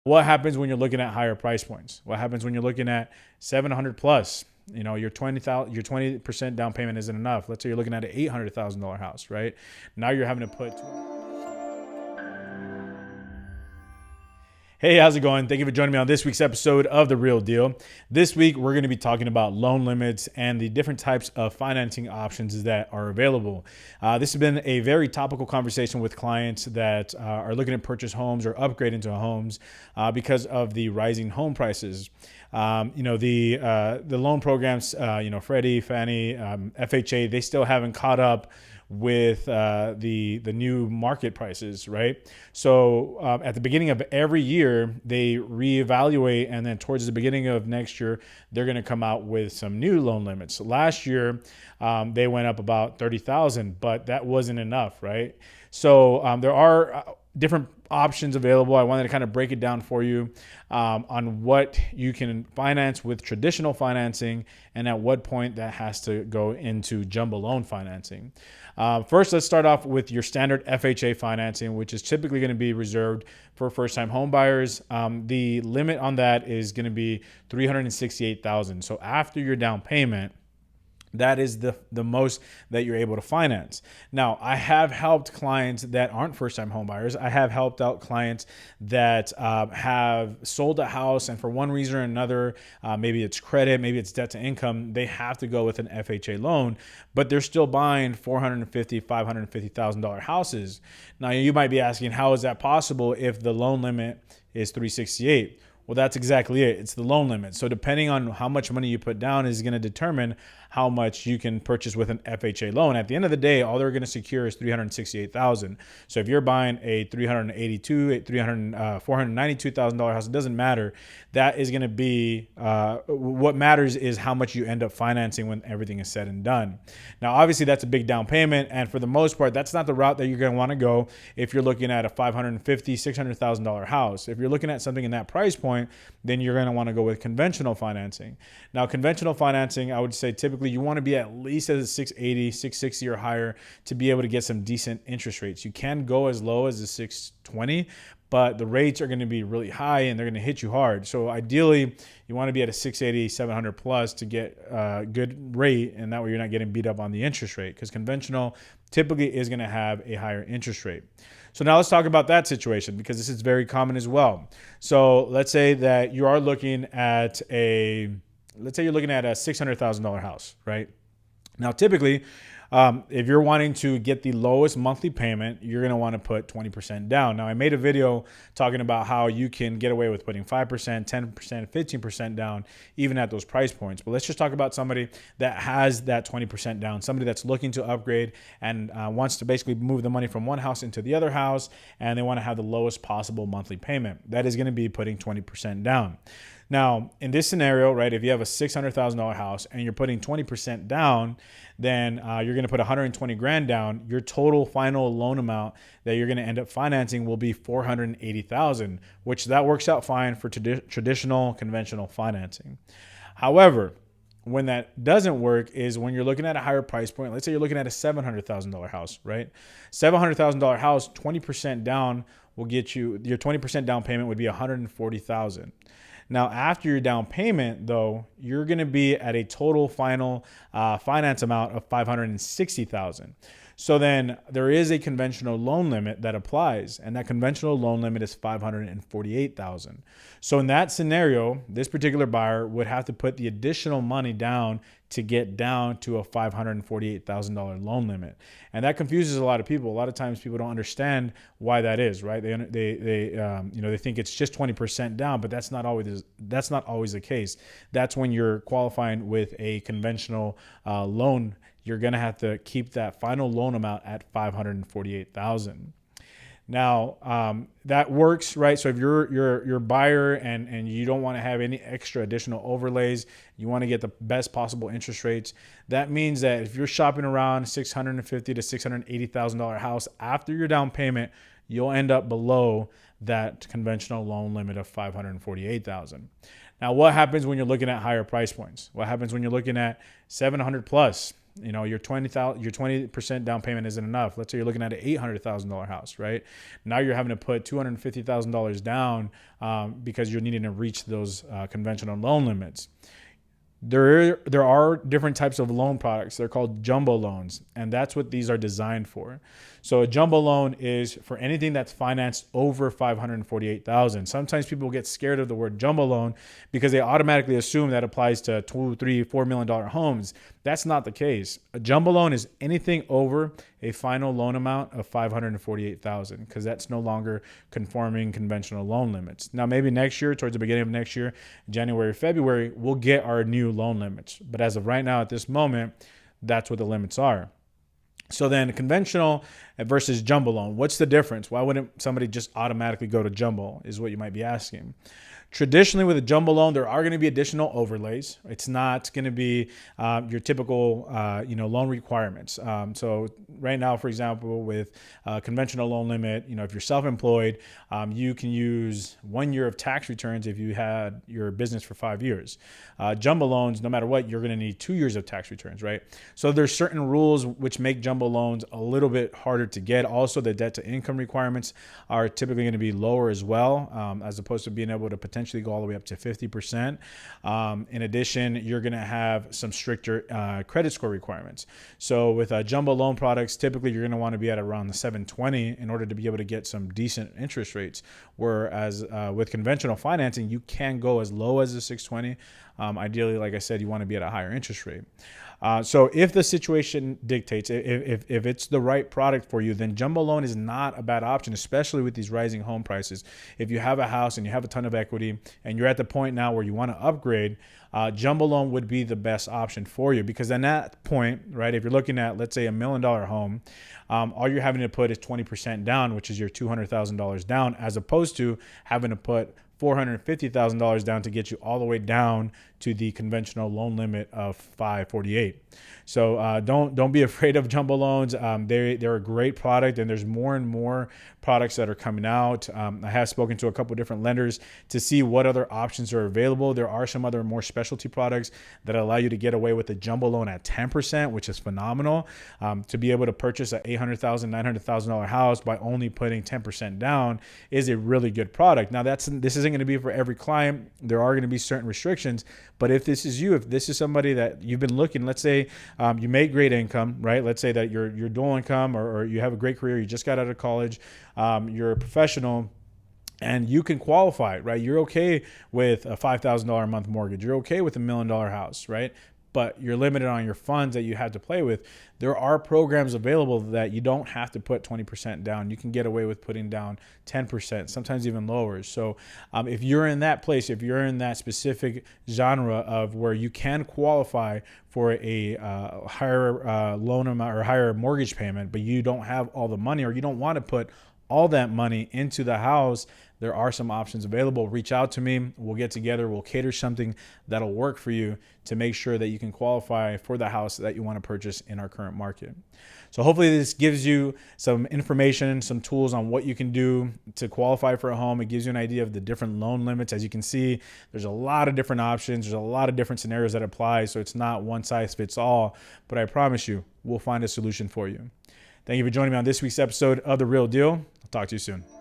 What happens when you're looking at higher price points? What happens when you're looking at 700 plus? Your 20% down payment isn't enough. Let's say you're looking at an $800,000 house, right? Now you're having to put. Hey, how's it going? Thank you for joining me on this week's episode of The Real Deal. This week, we're going to be talking about loan limits and the different types of financing options that are available. This has been a very topical conversation with clients that are looking to purchase homes or upgrade into homes because of the rising home prices. The loan programs, Freddie, Fannie, FHA, they still haven't caught up with the new market prices, right? So at the beginning of every year, they reevaluate, and then towards the beginning of next year, they're going to come out with some new loan limits. Last year, they went up about 30,000, but that wasn't enough, right? So there are different options available. I wanted to kind of break it down for you on what you can finance with traditional financing and at what point that has to go into jumbo loan financing. First, let's start off with your standard FHA financing, which is typically going to be reserved for first-time home buyers. The limit on that is going to be $368,000. So after your down payment, that is the most that you're able to finance. Now, I have helped clients that aren't first-time home buyers. I have helped out clients that have sold a house, and for one reason or another, maybe it's credit, maybe it's debt to income, they have to go with an FHA loan, but they're still buying $450,000, $550,000 houses. Now, you might be asking, how is that possible if the loan limit is $368,000? Well, that's exactly it. It's the loan limit. So depending on how much money you put down is going to determine how much you can purchase with an FHA loan. At the end of the day, all they're going to secure is $368,000. So if you're buying a $492,000 house, it doesn't matter. That is going to be what matters is how much you end up financing when everything is said and done. Now, obviously, that's a big down payment, and for the most part, that's not the route that you're going to want to go if you're looking at a $550,000, $600,000 house. If you're looking at something in that price point, then you're going to want to go with conventional financing. Now, conventional financing, I would say typically you want to be at least at a 680, 660 or higher to be able to get some decent interest rates. You can go as low as a 620, but the rates are going to be really high and they're going to hit you hard. So ideally, you want to be at a 680, 700 plus to get a good rate, and that way you're not getting beat up on the interest rate, because conventional typically is going to have a higher interest rate. So now let's talk about that situation, because this is very common as well. So let's say that you are looking at let's say you're looking at a $600,000 house, right? Now, typically, if you're wanting to get the lowest monthly payment, you're going to want to put 20% down. Now, I made a video talking about how you can get away with putting 5%, 10%, 15% down, even at those price points. But let's just talk about somebody that has that 20% down, somebody that's looking to upgrade and wants to basically move the money from one house into the other house, and they want to have the lowest possible monthly payment. That is going to be putting 20% down. Now, in this scenario, right, if you have a $600,000 house and you're putting 20% down, then you're going to put $120,000 down. Your total final loan amount that you're going to end up financing will be $480,000, which that works out fine for traditional conventional financing. However, when that doesn't work is when you're looking at a higher price point. Let's say you're looking at a $700,000 house, right? $700,000 house, 20% down will get you, your 20% down payment would be $140,000. Now, after your down payment, though, you're going to be at a total final finance amount of $560,000. So then there is a conventional loan limit that applies, and that conventional loan limit is $548,000. So in that scenario, this particular buyer would have to put the additional money down to get down to a $548,000 loan limit. And that confuses a lot of people. A lot of times people don't understand why that is, right? They think it's just 20% down, but that's not always the case. That's when you're qualifying with a conventional loan. You're going to have to keep that final loan amount at $548,000. Now, that works, right? So if you're a buyer and you don't want to have any extra additional overlays, you want to get the best possible interest rates. That means that if you're shopping around $650,000 to $680,000 house after your down payment, you'll end up below that conventional loan limit of $548,000. Now, what happens when you're looking at higher price points? What happens when you're looking at 700 plus? Your 20% down payment isn't enough. Let's say you're looking at an $800,000 house, right? Now you're having to put $250,000 down because you're needing to reach those conventional loan limits. There are different types of loan products. They're called jumbo loans, and that's what these are designed for. So a jumbo loan is for anything that's financed over $548,000. Sometimes people get scared of the word jumbo loan because they automatically assume that applies to $2, $3, $4 million homes. That's not the case. A jumbo loan is anything over a final loan amount of $548,000 because that's no longer conforming conventional loan limits. Now, maybe next year, towards the beginning of next year, January, February, we'll get our new loan limits. But as of right now, at this moment, that's what the limits are. So then conventional versus jumbo loan, what's the difference? Why wouldn't somebody just automatically go to jumbo is what you might be asking. Traditionally, with a jumbo loan, there are going to be additional overlays. It's not going to be your typical, loan requirements. So right now, for example, with conventional loan limit, if you're self-employed, you can use 1 year of tax returns if you had your business for 5 years. Jumbo loans, no matter what, you're going to need 2 years of tax returns, right? So there's certain rules which make jumbo loans a little bit harder to get. Also, the debt to income requirements are typically going to be lower as well, as opposed to being able to potentially go all the way up to 50%. In addition, you're going to have some stricter credit score requirements. So with jumbo loan products, typically you're going to want to be at around the 720 in order to be able to get some decent interest rates. Whereas with conventional financing, you can go as low as the 620. Ideally, like I said, you want to be at a higher interest rate. So if the situation dictates, if it's the right product for you, then jumbo loan is not a bad option, especially with these rising home prices. If you have a house and you have a ton of equity and you're at the point now where you want to upgrade, jumbo loan would be the best option for you, because at that point, right, if you're looking at, let's say, $1 million home, all you're having to put is 20% down, which is your $200,000 down, as opposed to having to put $450,000 down to get you all the way down to the conventional loan limit of 548. So don't be afraid of jumbo loans. They're a great product, and there's more and more products that are coming out. I have spoken to a couple different lenders to see what other options are available. There are some other more specialty products that allow you to get away with a jumbo loan at 10%, which is phenomenal. To be able to purchase an $800,000, $900,000 house by only putting 10% down is a really good product. Now, this isn't going to be for every client. There are going to be certain restrictions, but if this is you, if this is somebody that you've been looking, let's say you make great income, right? Let's say that you're dual income, or you have a great career, you just got out of college, you're a professional, and you can qualify, right? You're okay with a $5,000 a month mortgage. You're okay with $1 million house, right? But you're limited on your funds that you have to play with. There are programs available that you don't have to put 20% down. You can get away with putting down 10%, sometimes even lower. So if you're in that place, if you're in that specific genre of where you can qualify for a higher loan amount or higher mortgage payment, but you don't have all the money, or you don't want to put all that money into the house, there are some options available. Reach out to me. We'll get together. We'll cater something that'll work for you to make sure that you can qualify for the house that you want to purchase in our current market. So hopefully this gives you some information, some tools on what you can do to qualify for a home. It gives you an idea of the different loan limits. As you can see, there's a lot of different options. There's a lot of different scenarios that apply. So it's not one size fits all, but I promise you, we'll find a solution for you. Thank you for joining me on this week's episode of The Real Deal. I'll talk to you soon.